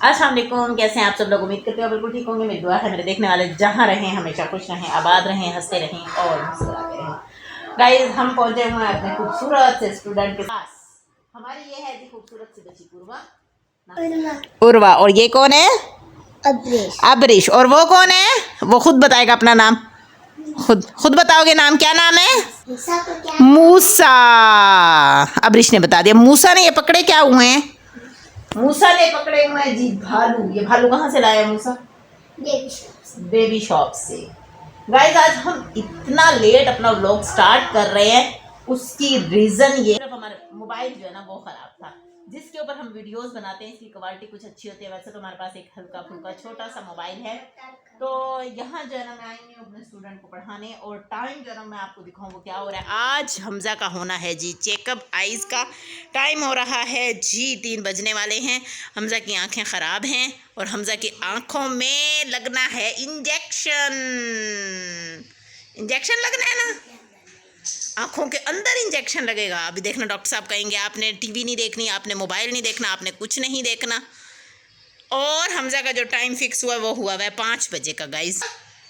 अस्सलाम वालेकुम, कैसे हैं आप सब लोग। उम्मीद करते हो बिल्कुल ठीक होंगे। मेरी दुआ है मेरे देखने वाले जहाँ रहें हमेशा खुश रहें, आबाद रहें, हंसते रहें और मुस्कुराते रहें। गाइस, हम पहुंचे हुए हैं अपने खूबसूरत से स्टूडेंट के पास। हमारी ये है जी खूबसूरत सी बच्ची पूर्वा। उर्वा। और ये कौन है? अबरीश। अबरीश। और वो कौन है? वो खुद बताएगा अपना नाम। खुद बताओगे नाम? क्या नाम है? मूसा। अबरीश ने बता दिया। मूसा ने ये पकड़े क्या हुए हैं? मूसा ने पकड़े हुए हैं जी भालू। ये भालू कहाँ से लाया मूसा? बेबी शॉप से। गाइस, आज हम इतना लेट अपना व्लॉग स्टार्ट कर रहे हैं, उसकी रीजन ये सिर्फ हमारे मोबाइल जो है ना वो खराब था, जिसके ऊपर हम वीडियोस बनाते हैं। इसकी क्वालिटी कुछ अच्छी होती है। वैसे तो हमारे पास एक हल्का फुल्का छोटा सा मोबाइल है। तो यहाँ जो है ना मैं आई हूँ अपने स्टूडेंट को पढ़ाने, और टाइम जो है ना मैं आपको दिखाऊँ वो क्या हो रहा है। आज हमजा का होना है जी चेकअप आइज़ का। टाइम हो रहा है जी 3 बजने वाले हैं। हमजा की आंखें ख़राब हैं और हमजा की आंखों में लगना है इंजेक्शन। इंजेक्शन लगना है ना, आंखों के अंदर इंजेक्शन लगेगा। अभी देखना, डॉक्टर साहब कहेंगे आपने टीवी नहीं देखनी, आपने मोबाइल नहीं देखना, आपने कुछ नहीं देखना। और हमजा का जो टाइम फिक्स हुआ वो हुआ है 5 बजे का। गाइस,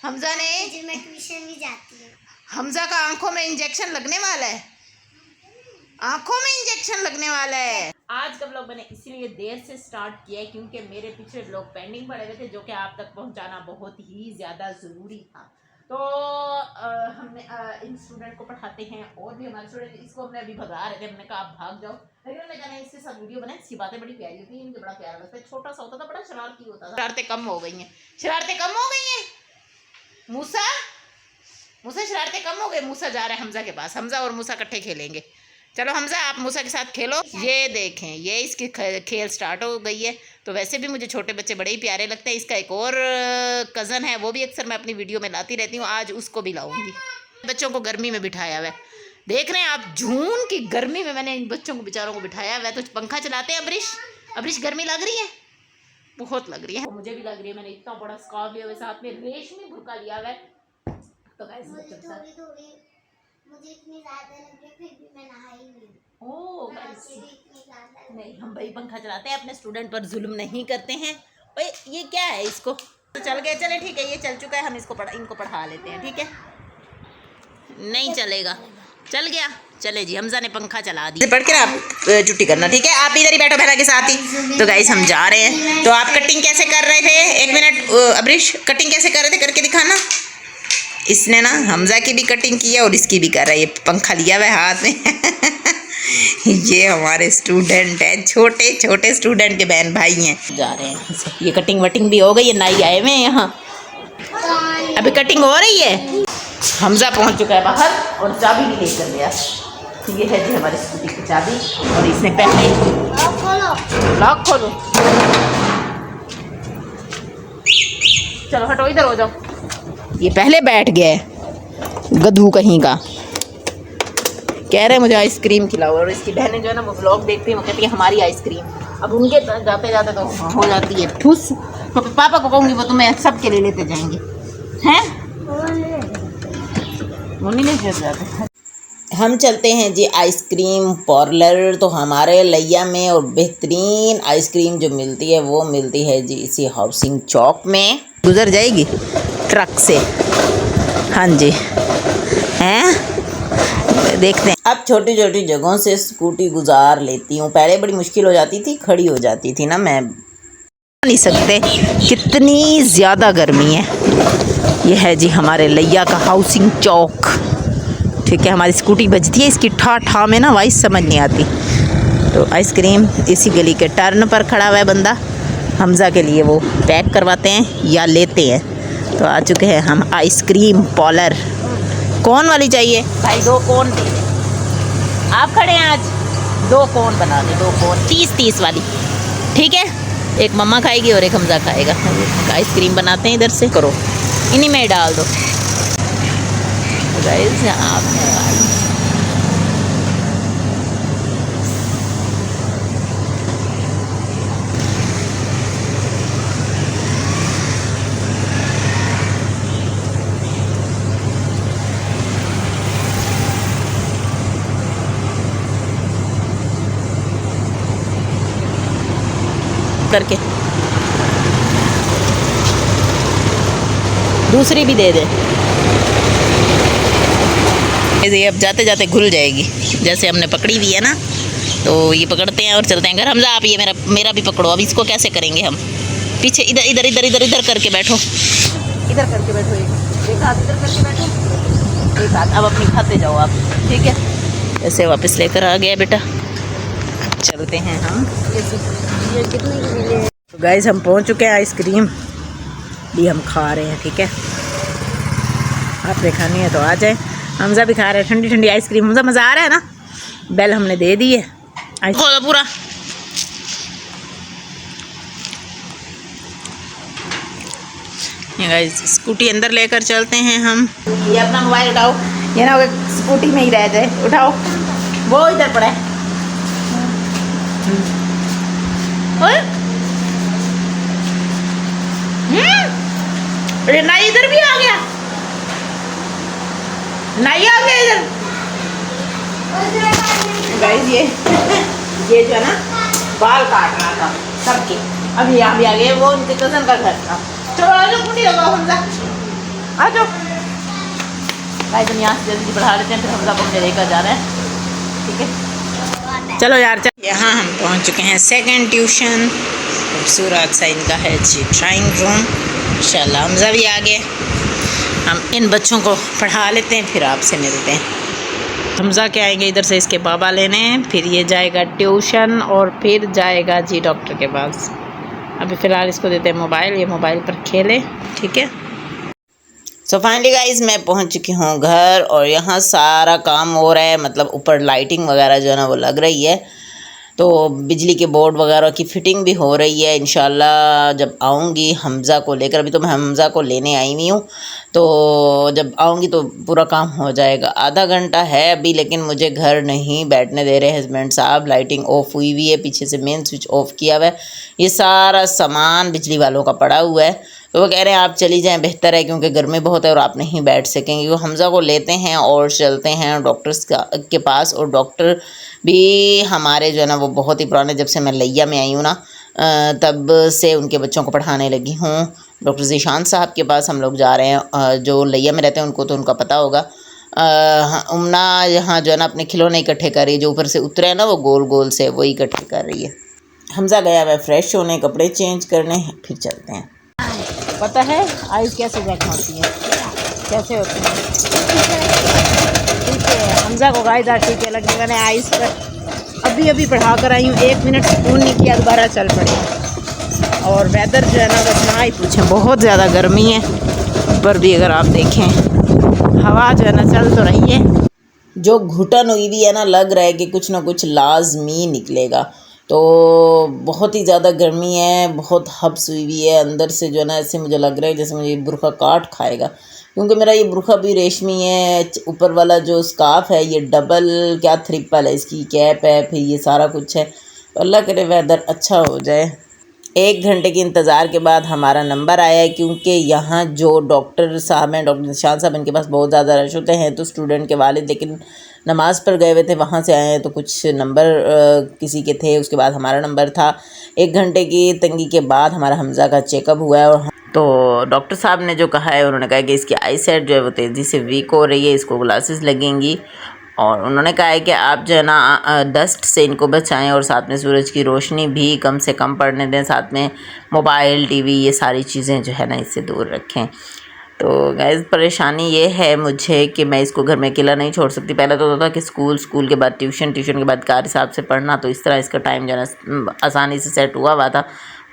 हमजा ने मैं ट्यूशन भी जाती हूँ। हमजा का आंखों में इंजेक्शन लगने वाला है। आंखों में इंजेक्शन लगने वाला है। आज का व्लॉग मैंने इसीलिए देर से स्टार्ट किया है क्योंकि मेरे पीछे व्लॉग पेंडिंग पड़े हुए थे, जो कि आप तक पहुंचाना बहुत ही ज़्यादा ज़रूरी था। तो हमने इन स्टूडेंट को पढ़ाते हैं, और भी हमारे स्टूडेंट, इसको हमने अभी भगा रहे थे। हमने कहा आप भाग जाओ, लेकिन हमने कहा इसके साथ वीडियो बनाए। इसकी बातें बड़ी प्यारी होती हैं, मुझे बड़ा प्यारा लगता है। छोटा सा होता था, बड़ा शरारती होता था। शरारतें कम हो गई हैं। शरारतें कम हो गई हैं। मूसा शरारतें कम हो गई। मूसा जा रहा है हमजा के पास। हमजा और मूसा इकट्ठे खेलेंगे। चलो हमजा, आप मूसा के साथ खेलो। ये देखें, ये इसकी खेल स्टार्ट हो गई है। तो वैसे भी मुझे छोटे बच्चे बड़े ही प्यारे लगते हैं। इसका एक और कज़न है, वो भी अक्सर मैं अपनी वीडियो में लाती रहती हूँ। आज उसको भी लाऊंगी। बच्चों को गर्मी में बिठाया हुआ है। देख रहे हैं आप, जून की गर्मी में मैंने इन बच्चों को बेचारों को बिठाया हुआ है। तो पंखा चलाते हैं। अबरीश गर्मी लग रही है? बहुत लग रही है। मुझे भी लग रही है। मैंने इतना बड़ा स्कार्फ लिया हुआ है, साथ में रेशमी बुर्का लिया हुआ है। तो मुझे इतनी ज़्यादा लग रही, फिर भी मैं नहाई नहीं। ओह नहीं, हम भाई पंखा चलाते हैं, अपने स्टूडेंट पर जुल्म नहीं करते हैं। भाई ये क्या है? इसको तो चल गया। चले ठीक है, ये चल चुका है। हम इनको इनको पढ़ा लेते हैं, ठीक है? नहीं चलेगा। चल गया। चले जी, हमजा ने पंखा चला दिया। पढ़ के ना आप छुट्टी करना, ठीक है? आप इधर ही बैठो बहना के साथ ही। तो गाइस, हम जा रहे हैं। तो आप कटिंग कैसे कर रहे थे? 1 मिनट अबरीश, कटिंग कैसे कर रहे थे करके दिखाना। इसने ना हमजा की भी कटिंग की है और इसकी भी कर रहा है। ये पंखा लिया हुआ है हाथ में। ये हमारे स्टूडेंट हैं, छोटे छोटे स्टूडेंट के बहन भाई हैं। जा रहे हैं। ये कटिंग वटिंग भी हो गई है। नाई आए हुए हैं यहाँ, अभी कटिंग हो रही है। हमजा पहुँच चुका है बाहर और चाबी भी लेकर गया। ये है जी हमारी स्कूटी की चाबी। और इसने पहले लॉक खोलो। चलो हटो, इधर हो जाओ। ये पहले बैठ गया है, गधू कहीं का। कह रहे मुझे आइसक्रीम खिलाओ। और इसकी बहनें जो है ना वो व्लॉग देखती हैं, वो कहती है हमारी आइसक्रीम। अब उनके जाते जाते तो हो जाती है ठूस। तो पापा को कहूँगी, वो तुम्हें सब के लिए लेते जाएंगे। हैं वो नहीं ले जाते। हम चलते हैं जी आइसक्रीम पार्लर। तो हमारे लिया में और बेहतरीन आइसक्रीम जो मिलती है वो मिलती है जी इसी हाउसिंग चौक में। गुजर जाएगी ट्रक से। हाँ जी, हैं देखते हैं। अब छोटी छोटी जगहों से स्कूटी गुजार लेती हूँ। पहले बड़ी मुश्किल हो जाती थी, खड़ी हो जाती थी ना, मैं नहीं सकते, कितनी ज़्यादा गर्मी है। यह है जी हमारे लिया का हाउसिंग चौक, ठीक है? हमारी स्कूटी बजती है, इसकी ठा ठा में ना वाइस समझ नहीं आती। तो आइसक्रीम इसी गली के टर्न पर खड़ा हुआ है बंदा। हमजा के लिए वो पैक करवाते हैं या लेते हैं। तो आ चुके हैं हम आइसक्रीम पार्लर। कौन वाली चाहिए भाई? 2 कोन दे दें। आप खड़े हैं आज, 2 कोन बना दे। 2 कोन 30-30 वाली, ठीक है? एक मम्मा खाएगी और एक हमजा खाएगा। आइसक्रीम बनाते हैं, इधर से करो, इन्हीं में डाल दो। गाइस आपने करके दूसरी भी दे दे। ये अब जाते जाते घुल जाएगी, जैसे हमने पकड़ी हुई है ना, तो ये पकड़ते हैं और चलते हैं घर। हमजा आप ये मेरा भी पकड़ो। अब इसको कैसे करेंगे हम? पीछे इधर इधर इधर इधर इधर करके बैठो, इधर करके बैठो, एक हाथ इधर करके बैठो, एक हाथ। अब अपनी खाते जाओ आप, ठीक है? ऐसे वापस लेकर आ गया बेटा। चलते हैं हम। ये कितने की मिले? तो गाइस हम पहुंच चुके हैं। आइसक्रीम भी हम खा रहे हैं, ठीक है? आपने खानी है तो आ जाए। हमजा भी खा रहे हैं ठंडी ठंडी आइसक्रीम। हमजा मज़ा आ रहा है ना? बेल हमने दे दी है पूरा। गाइस स्कूटी अंदर लेकर चलते हैं हम। ये अपना मोबाइल उठाओ, ये ना स्कूटी में ही रह जाए। उठाओ, वो इधर पड़ा है। अरे नाई इधर भी आ गया, नाई आ गया इधर। गाइस ये जो है ना बाल काट रहा था सबके, अभी यहाँ भी आ गए। वो उनके कजन का घर था। चलो आ जाओ, कुंडी लगाओ हमजा, आ जाओ। गाइस हम यहाँ से जल्दी बढ़ा लेते हैं, फिर हमजा को हमने लेकर जा रहे हैं, ठीक है? चलो यार यहाँ हम पहुँच चुके हैं सेकंड ट्यूशन। खूबसूरत सा इनका है जी ड्राइंग रूम। इंशाल्लाह हमजा भी आ गए। हम इन बच्चों को पढ़ा लेते हैं, फिर आपसे मिलते हैं। हमजा के आएंगे इधर से इसके बाबा लेने, फिर ये जाएगा ट्यूशन और फिर जाएगा जी डॉक्टर के पास। अभी फ़िलहाल इसको देते हैं मोबाइल, ये मोबाइल पर खेले, ठीक है? सो फाइनली गाइस मैं पहुंच चुकी हूँ घर और यहाँ सारा काम हो रहा है। मतलब ऊपर लाइटिंग वगैरह जो है ना वो लग रही है, तो बिजली के बोर्ड वगैरह की फ़िटिंग भी हो रही है। इंशाल्लाह जब आऊँगी हमज़ा को लेकर, अभी तो मैं हमज़ा को लेने आई हुई हूँ, तो जब आऊँगी तो पूरा काम हो जाएगा। आधा घंटा है अभी, लेकिन मुझे घर नहीं बैठने दे रहे हस्बैंड साहब। लाइटिंग ऑफ हुई हुई है, पीछे से मेन स्विच ऑफ किया हुआ है। ये सारा सामान बिजली वालों का पड़ा हुआ है, तो वो कह रहे हैं आप चली जाएं, बेहतर है, क्योंकि गर्मी बहुत है और आप नहीं बैठ सकेंगे। वो हमज़ा को लेते हैं और चलते हैं डॉक्टर्स के पास। और डॉक्टर भी हमारे जो है ना वो बहुत ही पुराने, जब से मैं लिया में आई हूँ ना तब से उनके बच्चों को पढ़ाने लगी हूँ। डॉक्टर ज़ीशान साहब के पास हम लोग जा रहे हैं। जो लिया में रहते हैं उनको तो उनका पता होगा। उमना यहाँ जो है ना अपने खिलौने इकट्ठे कर रही है, जो ऊपर से उतरे हैं ना वो गोल गोल से, वही इकट्ठे कर रही है। हमज़ा गया मैं फ्रेश होने, कपड़े चेंज करने, फिर चलते हैं। पता है आइस कैसे जख्म होती है, कैसे होती है? ठीक है, हमज़ा को गाइस आज टीके लगने वाले आइस पर। अभी पढ़ा कर आई हूँ, 1 मिनट सुकून नहीं किया, दोबारा चल पड़े। और वेदर जो है ना बस ना ही पूछें, बहुत ज़्यादा गर्मी है। ऊपर भी अगर आप देखें हवा जो है ना चल तो रही है, जो घुटन हुई भी है ना, लग रहा है कि कुछ ना कुछ लाजमी निकलेगा। तो बहुत ही ज़्यादा गर्मी है, बहुत हब्स हुई हुई है अंदर से जो है ना, ऐसे मुझे लग रहा है जैसे मुझे बुरखा काट खाएगा, क्योंकि मेरा ये बुरखा भी रेशमी है। ऊपर वाला जो स्कार्फ है ये डबल क्या ट्रिपल है, इसकी कैप है, फिर ये सारा कुछ है। तो अल्लाह करे वेदर अच्छा हो जाए। 1 घंटे के इंतज़ार के बाद हमारा नंबर आया है, क्योंकि यहाँ जो डॉक्टर साहब हैं, डॉक्टर ज़ीशान साहब, इनके पास बहुत ज़्यादा रश होते हैं। तो स्टूडेंट के वालिद लेकिन नमाज़ पर गए हुए थे, वहाँ से आए हैं, तो कुछ नंबर किसी के थे, उसके बाद हमारा नंबर था। 1 घंटे की तंगी के बाद हमारा हमज़ा का चेकअप हुआ है। और तो डॉक्टर साहब ने जो कहा है, उन्होंने कहा कि इसकी आई साइट जो है वो तेज़ी से वीक हो रही है, इसको ग्लासेस लगेंगी। और उन्होंने कहा है कि आप जो है ना डस्ट से इनको बचाएं, और साथ में सूरज की रोशनी भी कम से कम पड़ने दें, साथ में मोबाइल, टीवी, ये सारी चीज़ें जो है ना इससे दूर रखें। तो गाइस परेशानी ये है मुझे कि मैं इसको घर में अकेला नहीं छोड़ सकती। पहले तो होता था कि स्कूल के बाद ट्यूशन के बाद कार हिसाब से पढ़ना, तो इस तरह इसका टाइम जो है ना आसानी से सेट हुआ था।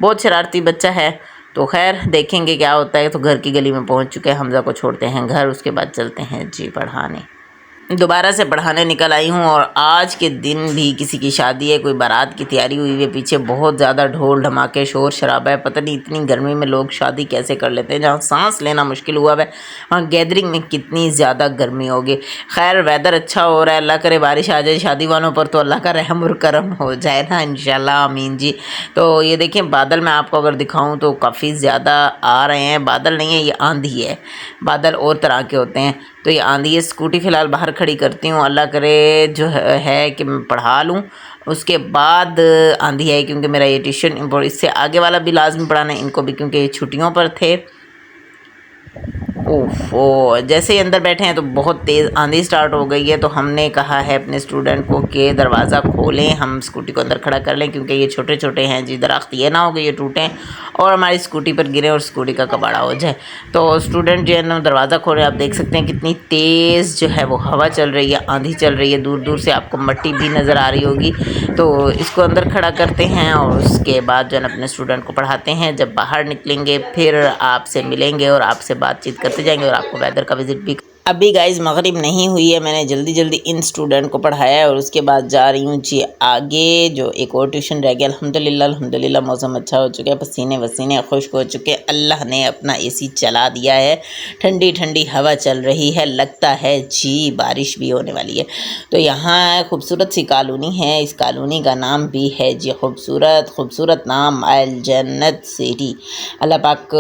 बहुत शरारती बच्चा है, तो खैर देखेंगे क्या होता है। तो घर की गली में पहुंच चुके हैं, हमज़ा को छोड़ते हैं घर, उसके बाद चलते हैं जी पढ़ाने। दोबारा से पढ़ाने निकल आई हूँ, और आज के दिन भी किसी की शादी है, कोई बारात की तैयारी हुई है, पीछे बहुत ज़्यादा ढोल ढमाके शोर शराबा है। पता नहीं इतनी गर्मी में लोग शादी कैसे कर लेते हैं। जहाँ सांस लेना मुश्किल हुआ है, वहाँ गैदरिंग में कितनी ज़्यादा गर्मी होगी। खैर वेदर अच्छा हो रहा है, अल्लाह करे बारिश आ जाए शादी वालों पर, तो अल्लाह का रहम और करम हो जाए ना, इंशाल्लाह आमीन जी। तो ये देखिए बादल, मैं आपको अगर दिखाऊँ तो काफ़ी ज़्यादा आ रहे हैं। बादल नहीं है, ये आंधी है। बादल और तरह के होते हैं, तो ये आंधी है। स्कूटी फ़िलहाल बाहर खड़ी करती हूँ, अल्लाह करे जो है कि मैं पढ़ा लूँ, उसके बाद आंधी है, क्योंकि मेरा ये ट्यूशन, इससे आगे वाला भी लाजमी पढ़ाना है इनको भी, क्योंकि ये छुट्टियों पर थे। ओफो, जैसे ही अंदर बैठे हैं तो बहुत तेज़ आंधी स्टार्ट हो गई है। तो हमने कहा है अपने स्टूडेंट को कि दरवाज़ा खोलें, हम स्कूटी को अंदर खड़ा कर लें, क्योंकि ये छोटे छोटे हैं जी दरख्त, ये ना हो कि ये टूटें और हमारी स्कूटी पर गिरे और स्कूटी का कबाड़ा हो जाए। तो स्टूडेंट जो है ना दरवाज़ा खोल रहे हैं। आप देख सकते हैं कितनी तेज़ जो है वो हवा चल रही है, आंधी चल रही है, दूर दूर से आपको मट्टी भी नज़र आ रही होगी। तो इसको अंदर खड़ा करते हैं और उसके बाद जो है ना अपने स्टूडेंट को पढ़ाते हैं। जब बाहर निकलेंगे फिर आपसे मिलेंगे और आपसे बातचीत करते जाएंगे और आपको वेदर का विजिट भी। अभी गाइस मगरिब नहीं हुई है, मैंने जल्दी जल्दी इन स्टूडेंट को पढ़ाया है और उसके बाद जा रही हूँ जी आगे, जो एक और ट्यूशन रह गया। अल्हम्दुलिल्लाह अल्हम्दुलिल्लाह मौसम अच्छा हो चुका है, पसीने वसीने खुश्क हो चुके हैं। अल्लाह ने अपना एसी चला दिया है, ठंडी ठंडी हवा चल रही है, लगता है जी बारिश भी होने वाली है। तो यहाँ खूबसूरत सी कॉलोनी है, इस कॉलोनी का नाम भी है जी खूबसूरत खूबसूरत नाम अल जन्नत सिटी। अल्लाह पाक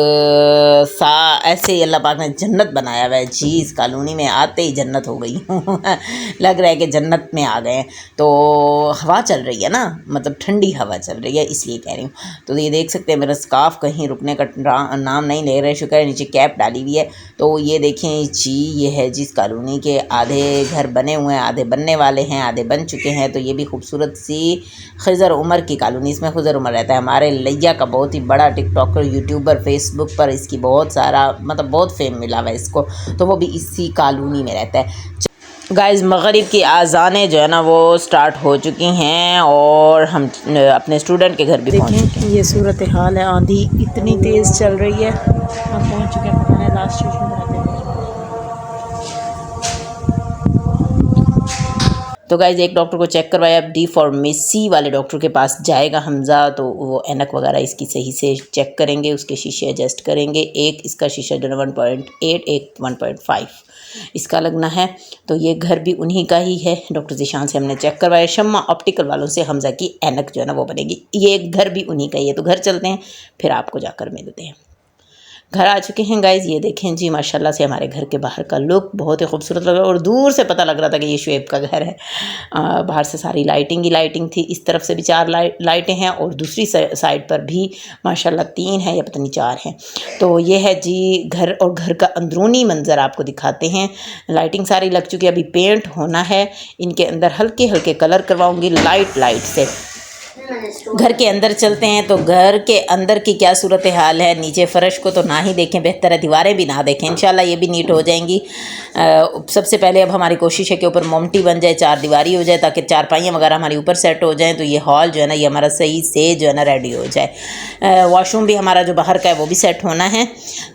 ऐसे अल्लाह पाक ने जन्नत बनाया हुआ है जी। इस कॉलोनी में आते ही जन्नत हो गई लग रहा है कि जन्नत में आ गए। तो हवा चल रही है ना, मतलब ठंडी हवा चल रही है, इसलिए कह रही हूँ। तो ये देख सकते हैं मेरा स्कार्फ कहीं रुकने का नाम नहीं ले रहे, शुक्र है नीचे कैप डाली हुई है। तो ये देखें जी, ये है जिस कॉलोनी के आधे घर बने हुए हैं, आधे बनने वाले हैं, आधे बन चुके हैं। तो ये भी खूबसूरत सी खिज़र उमर की कॉलोनी, इसमें खिज़र उमर रहता है। हमारे लिया का बहुत ही बड़ा टिकटॉकर, यूट्यूबर, फेसबुक पर इसकी बहुत सारा मतलब बहुत फेम मिला हुआ है इसको, तो वो भी इसी कॉलोनी में रहता है। गाइस मगरिब की आज़ानें जो है ना वो स्टार्ट हो चुकी हैं और हम अपने स्टूडेंट के घर भी पहुँच चुके हैं। ये सूरत हाल है, आंधी इतनी तेज़ चल रही है। हम पहुँच चुके हैं, पता नहीं लास्ट स्टेशन पर आते हैं। तो गाइज एक डॉक्टर को चेक करवाया, अब डी फार्मेसी वाले डॉक्टर के पास जाएगा हमज़ा। तो वो ऐनक वगैरह इसकी सही से चेक करेंगे, उसके शीशे एडजस्ट करेंगे। एक इसका शीशा जो है 1.8, एक 1.5 इसका लगना है। तो ये घर भी उन्हीं का ही है, डॉक्टर ज़ीशान से हमने चेक करवाया। शम्मा ऑप्टिकल वालों से हमज़ा की ऐनक जो है ना वो बनेगी। ये घर भी उन्हीं का ही है। तो घर चलते हैं, फिर आपको जाकर मिलते हैं। घर आ चुके हैं गाइज़, ये देखें जी माशाल्लाह से हमारे घर के बाहर का लुक बहुत ही खूबसूरत लग रहा है और दूर से पता लग रहा था कि ये शुएब का घर है। बाहर से सारी लाइटिंग ही लाइटिंग थी। इस तरफ से भी 4 लाइटें हैं और दूसरी साइड पर भी माशाल्लाह 3 हैं या पता नहीं 4 हैं। तो ये है जी घर, और घर का अंदरूनी मंज़र आपको दिखाते हैं। लाइटिंग सारी लग चुकी है, अभी पेंट होना है। इनके अंदर हल्के हल्के कलर करवाऊँगी लाइट से। घर के अंदर चलते हैं। तो घर के अंदर की क्या सूरत हाल है, नीचे फ़र्श को तो ना ही देखें, बेहतर है दीवारें भी ना देखें। इंशाल्लाह ये भी नीट हो जाएंगी। सबसे पहले अब हमारी कोशिश है कि ऊपर मोमटी बन जाए, 4 दीवारी हो जाए, ताकि चारपाइयाँ वगैरह हमारी ऊपर सेट हो जाएँ। तो ये हॉल जो है ना ये हमारा सही से जो है ना रेडी हो जाए। वॉशरूम भी हमारा जो बाहर का है वो भी सेट होना है।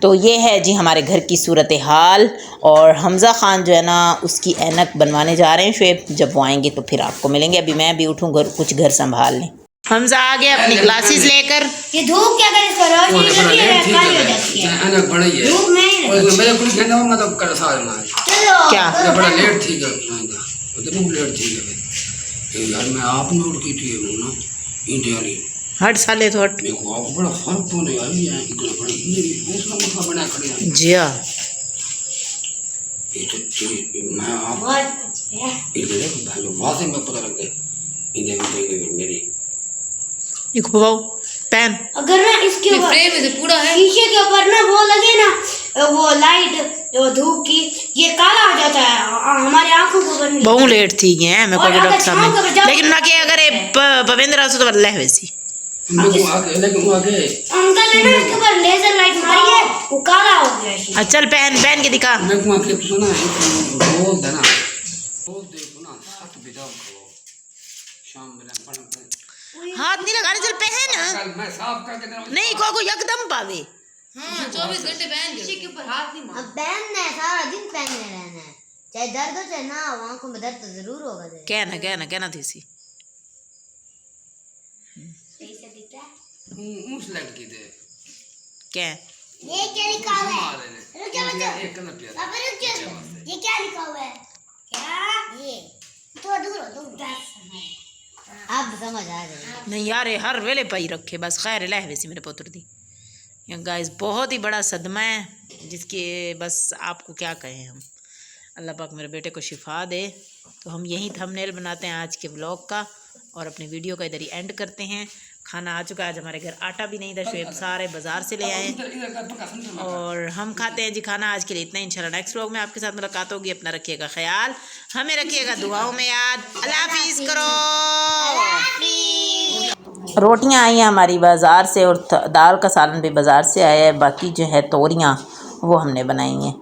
तो ये है जी हमारे घर की सूरत हाल। और हमज़ा ख़ान जो है ना उसकी ऐनक बनवाने जा रहे हैं शुएब, जब वो आएंगे तो फिर आपको मिलेंगे। अभी मैं भी उठूँ, कुछ घर संभाल लें। हमज़ा आ गया अपनी ग्लासेस लेकर। ये धूप क्या करे, इसको रोशनी लगी है, काली हो जाती है। अनक बड़ी है धूप में। और मेरे कुछ कहना मतलब कर साल में चलो क्या ये बड़ा लेट थी का मतलब लेट थी के यार मैं आप नोट की थी ना इंडिया री हट साले तो हट मेरे को आप बड़ा फर्क तो नहीं आई है, इतना बड़ी ये दूसरा मथा बना खड़े हैं जी हां। ये तो मैं आप इधर भाई वासे में पता लग गया इधर मेरी एक बाबू पेन अगर ना इसके ऊपर फ्रेम में पूरा है, शीशे के ऊपर ना वो लगे ना वो लाइट जो धूप की, ये काला हो जाता है हमारी आंखों को बनने। बहुत लेट थी ये मैं कोई डॉक्टर साहब ने, लेकिन ना कि अगर पवेंद्र आसो तो अल्लाह वैसी लेकिन आगे अंकल ने ना इसके ऊपर लेजर लाइट मारी है, वो काला हो गया। चल पहन के दिखा। मैं को आके सुना वो देना वो देखो ना साथ बिजाओ शाम में हाथ नहीं लगाने, चल पहन। मैं साफ करके नहीं को एकदम पावे। हाँ 24 घंटे पहन किसी के ऊपर हाथ नहीं मारना। अब पहनना है, सारा दिन पहनने रहना है, चाहे दर्द हो चाहे ना हो, आंखों में दर्द तो जरूर होगा। कहना थी सी सही से दिख रहा है उस लड़की दे क्या ये क्या लिखा हुआ है? रुक जाओ एक कलर पिया अब रुक जाओ, ये क्या लिखा हुआ है? क्या ये तो दूर हो तुम, अब समझ आ गई। नहीं यार हर वेले पाई रखे बस खैर लह वैसी मेरे पुत्र दी। गाइस बहुत ही बड़ा सदमा है जिसके बस आपको क्या कहें हम। अल्लाह पाक मेरे बेटे को शिफा दे। तो हम यही थंबनेल बनाते हैं आज के व्लॉग का और अपनी वीडियो का इधर ही एंड करते हैं। खाना आ चुका है। आज हमारे घर आटा भी नहीं था, शुएब सारे बाज़ार से ले आए हैं और हम खाते हैं जी खाना। आज के लिए इतना ही, इंशाल्लाह नेक्स्ट व्लॉग में आपके साथ मुलाकात होगी। अपना रखिएगा ख्याल, हमें रखिएगा दुआओं में याद। अल्लाह हाफिज़ करो। रोटियां आई हैं हमारी बाज़ार से और दाल का सालन भी बाज़ार से आया है। बाकी जो है तोरियां वो हमने बनाई हैं।